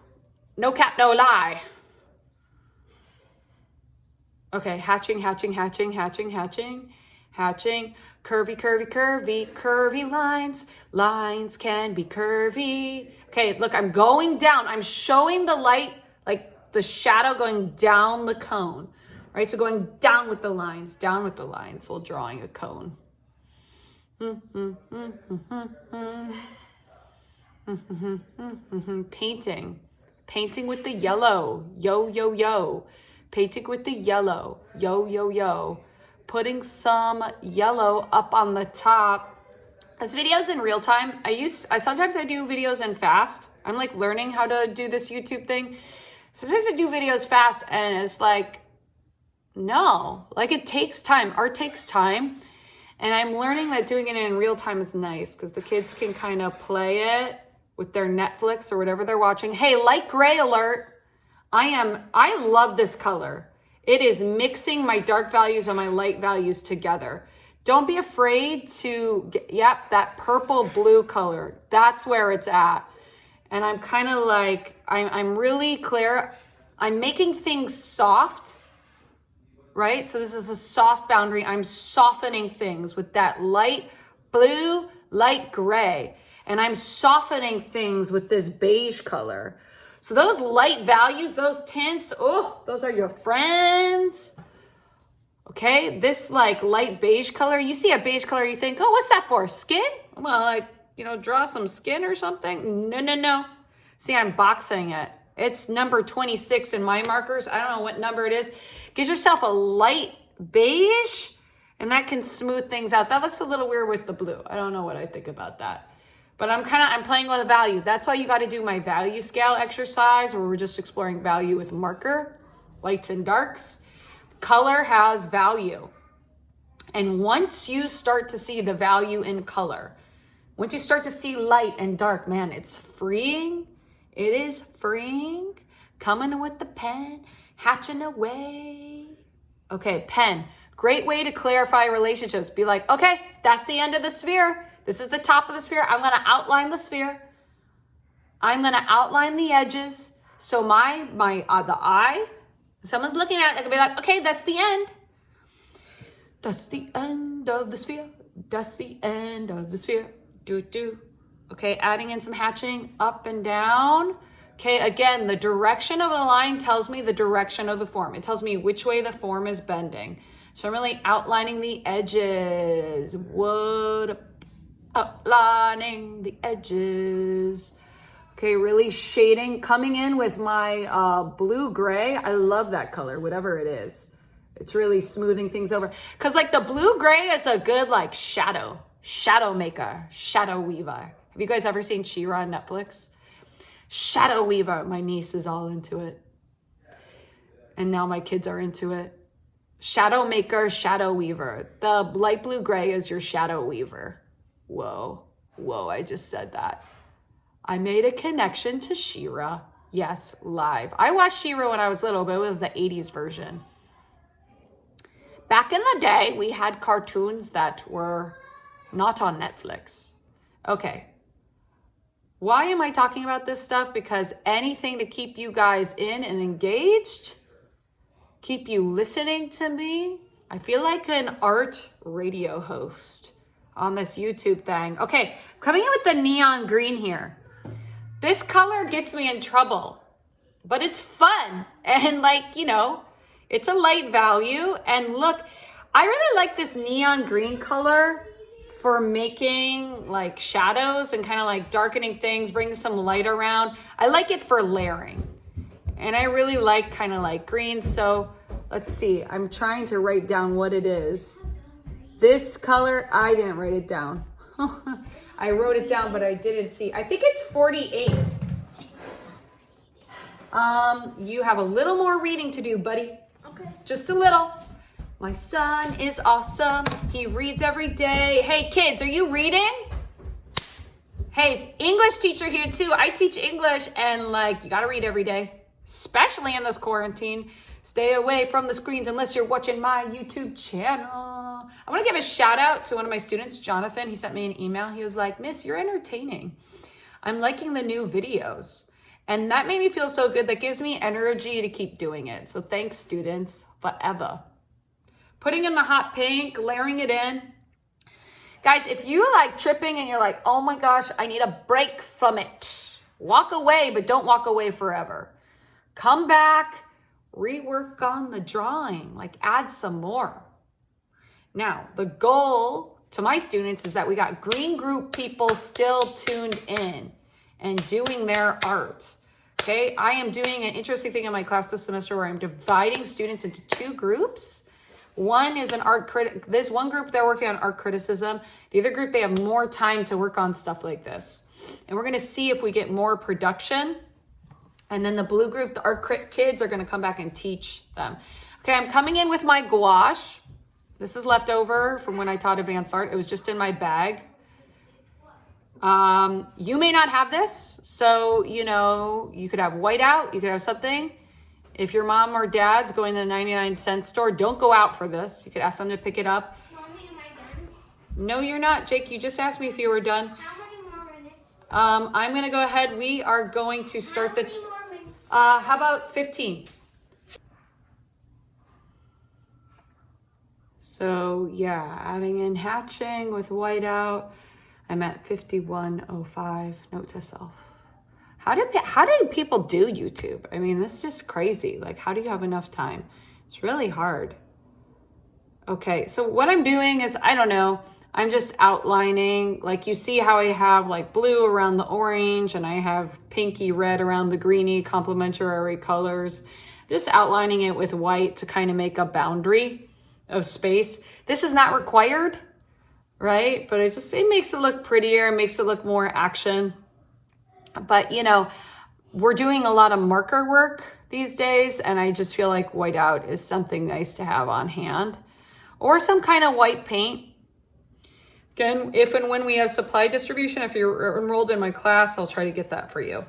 No cap, no lie. Okay, hatching. Curvy lines. Lines can be curvy. Okay, look, I'm going down. I'm showing the light, like the shadow going down the cone. Right, so going down with the lines while drawing a cone. Painting with the yellow, yo. Painting with the yellow, yo. Putting some yellow up on the top. This video's in real time. Sometimes I do videos in fast. I'm like learning how to do this YouTube thing. Sometimes I do videos fast and it's like, no, like it takes time. Art takes time. And I'm learning that doing it in real time is nice because the kids can kind of play it with their Netflix or whatever they're watching. Hey, light gray alert. I love this color. It is mixing my dark values and my light values together. Don't be afraid to that purple blue color. That's where it's at. And I'm kind of like, I'm really clear. I'm making things soft. Right? So this is a soft boundary. I'm softening things with that light blue, light gray. And I'm softening things with this beige color. So those light values, those tints, those are your friends. Okay? This like light beige color, you see a beige color, you think, what's that for? Skin? Well, draw some skin or something? No. See, I'm boxing it. It's number 26 in my markers. I don't know what number it is. Get yourself a light beige and that can smooth things out. That looks a little weird with the blue. I don't know what I think about that. But I'm playing with a value. That's why you got to do my value scale exercise where we're just exploring value with marker, lights and darks. Color has value. And once you start to see the value in color, once you start to see light and dark, man, it's freeing. It is freeing. Coming with the pen, hatching away. Okay, pen. Great way to clarify relationships. Be like, okay, that's the end of the sphere. This is the top of the sphere. I'm going to outline the sphere. I'm going to outline the edges. So the eye, someone's looking at it, they can be like, okay, that's the end. That's the end of the sphere. That's the end of the sphere. Do. Okay, adding in some hatching up and down. Okay, again, the direction of the line tells me the direction of the form. It tells me which way the form is bending. So I'm really outlining the edges. Outlining the edges. Okay, really shading, coming in with my blue-gray. I love that color, whatever it is. It's really smoothing things over. Because like the blue-gray is a good like shadow maker, shadow weaver. Have you guys ever seen She-Ra on Netflix? Shadow weaver. My niece is all into it. And now my kids are into it. Shadow maker, shadow weaver. The light blue-gray is your shadow weaver. Whoa, I just said that. I made a connection to She-Ra. Yes, live. I watched She-Ra when I was little, but it was the 80s version. Back in the day, we had cartoons that were not on Netflix. Okay. Why am I talking about this stuff? Because anything to keep you guys in and engaged, keep you listening to me. I feel like an art radio host on this YouTube thing. Okay, coming in with the neon green here. This color gets me in trouble, but it's fun. And like, you know, it's a light value. And look, I really like this neon green color for making like shadows and kind of like darkening things, bringing some light around. I like it for layering. And I really like kind of like green. So let's see, I'm trying to write down what it is. This color, I didn't write it down. I wrote it down, but I didn't see. I think it's 48. You have a little more reading to do, buddy. Okay. Just a little. My son is awesome. He reads every day. Hey, kids, are you reading? Hey, English teacher here too. I teach English and like, you gotta read every day, especially in this quarantine. Stay away from the screens unless you're watching my YouTube channel. I want to give a shout out to one of my students, Jonathan. He sent me an email. He was like, Miss, you're entertaining. I'm liking the new videos. And that made me feel so good. That gives me energy to keep doing it. So thanks, students, forever. Putting in the hot pink, layering it in. Guys, if you like tripping and you're like, oh my gosh, I need a break from it. Walk away, but don't walk away forever. Come back. Rework on the drawing, like add some more. Now, the goal to my students is that we got green group people still tuned in and doing their art. Okay, I am doing an interesting thing in my class this semester where I'm dividing students into two groups. One is an art critic. This one group, they're working on art criticism. The other group, they have more time to work on stuff like this. And we're gonna see if we get more production. And then the blue group, the art crit kids are gonna come back and teach them. Okay, I'm coming in with my gouache. This is leftover from when I taught advanced art. It was just in my bag. You may not have this. So, you know, you could have whiteout, you could have something. If your mom or dad's going to the 99-cent store, don't go out for this. You could ask them to pick it up. Mommy, am I done? No, you're not. Jake, you just asked me if you were done. How many more minutes? I'm gonna go ahead. We are going to start How the... many more minutes? How about 15? So yeah, adding in hatching with whiteout. I'm at 51:05. Note to self. How do people do YouTube? I mean, this is just crazy. Like, how do you have enough time? It's really hard. Okay, so what I'm doing is, I don't know, I'm just outlining. Like, you see how I have like blue around the orange and I have pinky red around the greeny complementary colors. Just outlining it with white to kind of make a boundary of space. This is not required, right? But it makes it look prettier, it makes it look more action. But, you know, we're doing a lot of marker work these days, and I just feel like whiteout is something nice to have on hand. or some kind of white paint. Again, if and when we have supply distribution, if you're enrolled in my class, I'll try to get that for you.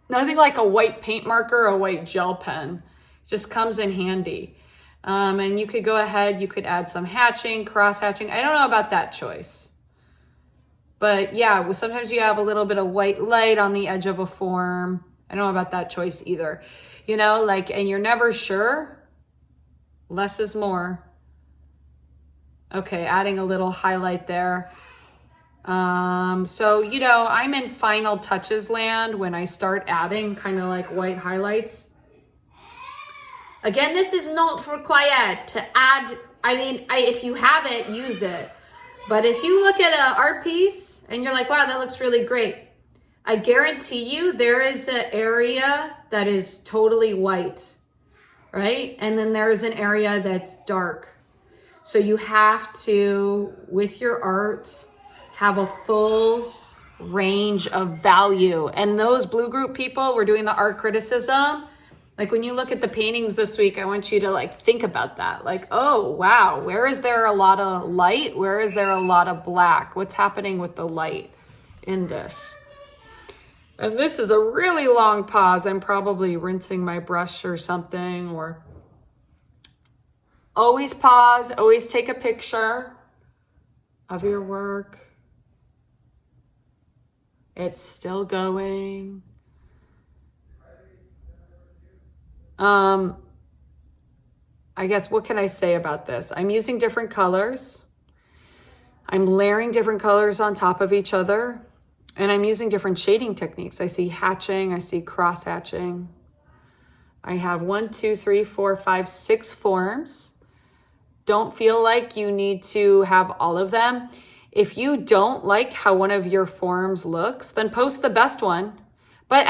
Nothing like a white paint marker or a white gel pen. Just comes in handy. And you could go ahead, you could add some hatching, cross hatching. I don't know about that choice. But yeah, sometimes you have a little bit of white light on the edge of a form. I don't know about that choice either. You know, like, and you're never sure. Less is more. Okay, adding a little highlight there. So, you know, I'm in final touches land when I start adding kind of like white highlights. Again, this is not required to add. I mean, if you have it, use it. But if you look at an art piece and you're like, wow, that looks really great. I guarantee you there is an area that is totally white, right? And then there is an area that's dark. So you have to, with your art, have a full range of value. And those blue group people were doing the art criticism. Like when you look at the paintings this week, I want you to like think about that. Like, oh, wow, where is there a lot of light? Where is there a lot of black? What's happening with the light in this? And this is a really long pause. I'm probably rinsing my brush or something, or always pause, always take a picture of your work. It's still going. I guess, what can I say about this? I'm using different colors. I'm layering different colors on top of each other. And I'm using different shading techniques. I see hatching, I see cross hatching. I have 1, 2, 3, 4, 5, 6 forms. Don't feel like you need to have all of them. If you don't like how one of your forms looks, then post the best one. But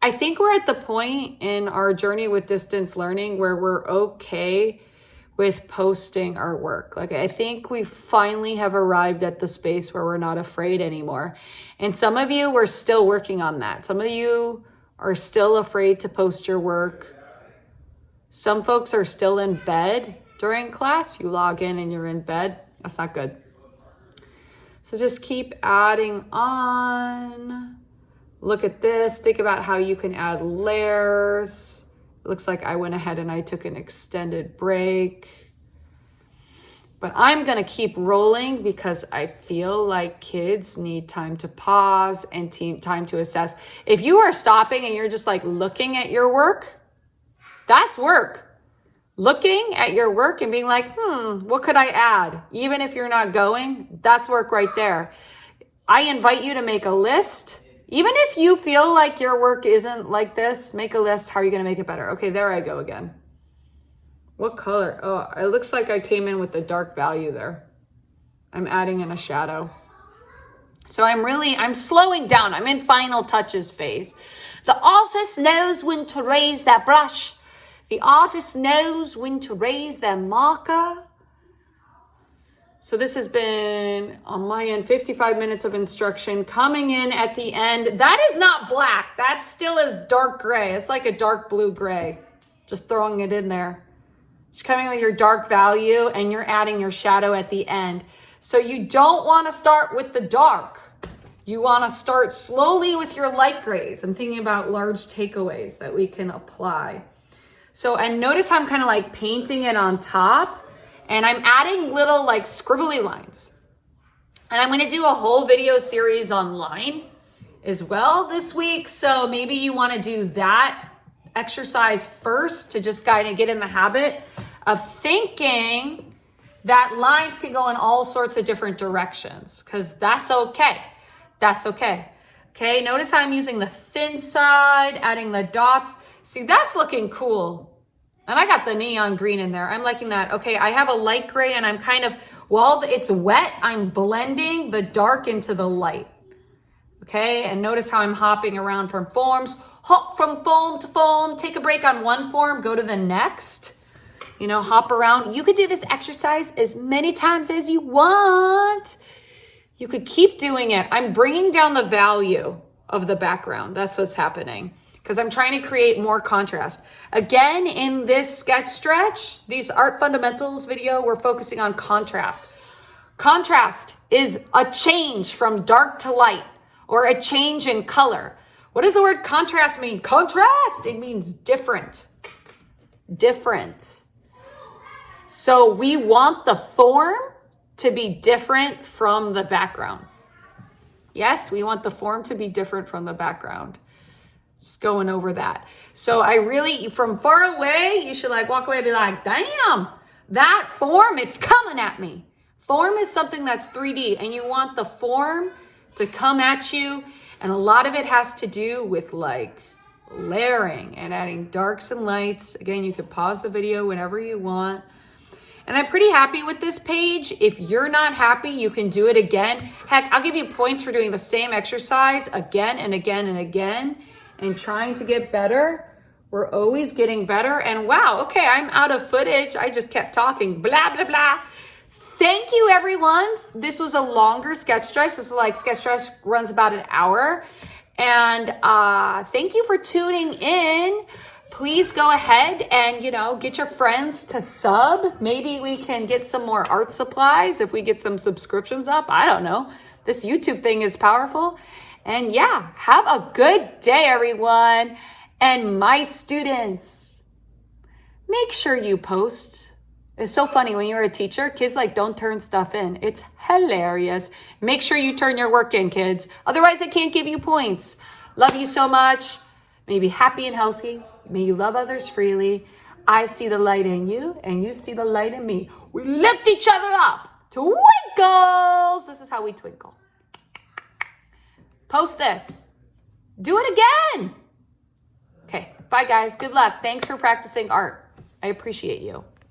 I think we're at the point in our journey with distance learning where we're okay with posting our work. Like, I think we finally have arrived at the space where we're not afraid anymore. And some of you are still working on that. Some of you are still afraid to post your work. Some folks are still in bed during class. You log in and you're in bed. That's not good. So just keep adding on. Look at this. Think about how you can add layers. It looks like I went ahead and I took an extended break. But I'm going to keep rolling because I feel like kids need time to pause and time to assess. If you are stopping and you're just like looking at your work, that's work. Looking at your work and being like, what could I add? Even if you're not going, that's work right there. I invite you to make a list. Even if you feel like your work isn't like this, make a list. How are you going to make it better? Okay, there I go again. What color? Oh, it looks like I came in with the dark value there. I'm adding in a shadow. So I'm slowing down. I'm in final touches phase. The artist knows when to raise that brush. The artist knows when to raise their marker. So this has been, on my end, 55 minutes of instruction. Coming in at the end, that is not black. That still is dark gray. It's like a dark blue gray. Just throwing it in there. Just coming with your dark value, and you're adding your shadow at the end. So you don't want to start with the dark. You want to start slowly with your light grays. I'm thinking about large takeaways that we can apply. So, and notice how I'm kind of like painting it on top. And I'm adding little like scribbly lines. And I'm going to do a whole video series online as well this week. So maybe you want to do that exercise first to just kind of get in the habit of thinking that lines can go in all sorts of different directions, because that's okay. That's okay. Okay, notice how I'm using the thin side, adding the dots. See, that's looking cool. And I got the neon green in there. I'm liking that. Okay, I have a light gray, and I'm kind of, while it's wet, I'm blending the dark into the light. Okay, and notice how I'm hopping around from forms. Hop from form to form. Take a break on one form, go to the next. You know, hop around. You could do this exercise as many times as you want. You could keep doing it. I'm bringing down the value of the background. That's what's happening. because I'm trying to create more contrast. Again, in this sketch stretch, these art fundamentals video, we're focusing on contrast. Contrast is a change from dark to light or a change in color. What does the word contrast mean? Contrast, it means different. Different. So we want the form to be different from the background. Yes, we want the form to be different from the background. Just going over that. So I really, from far away, you should like walk away and be like, damn, that form, it's coming at me. Form is something that's 3D and you want the form to come at you. And a lot of it has to do with like layering and adding darks and lights. Again, you can pause the video whenever you want. And I'm pretty happy with this page. If you're not happy, you can do it again. Heck, I'll give you points for doing the same exercise again and again and again and trying to get better. We're always getting better. And wow, okay, I'm out of footage. I just kept talking, blah, blah, blah. Thank you, everyone. This was a longer sketch stretch. This is like sketch stretch runs about an hour. And thank you for tuning in. Please go ahead and, get your friends to sub. Maybe we can get some more art supplies if we get some subscriptions up. I don't know. This YouTube thing is powerful. And yeah, have a good day, everyone. And my students, make sure you post. It's so funny when you're a teacher, kids don't turn stuff in. It's hilarious. Make sure you turn your work in, kids. Otherwise, I can't give you points. Love you so much. May you be happy and healthy. May you love others freely. I see the light in you and you see the light in me. We lift each other up. Twinkles. This is how we twinkle. Post this. Do it again. Okay. Bye, guys. Good luck. Thanks for practicing art. I appreciate you.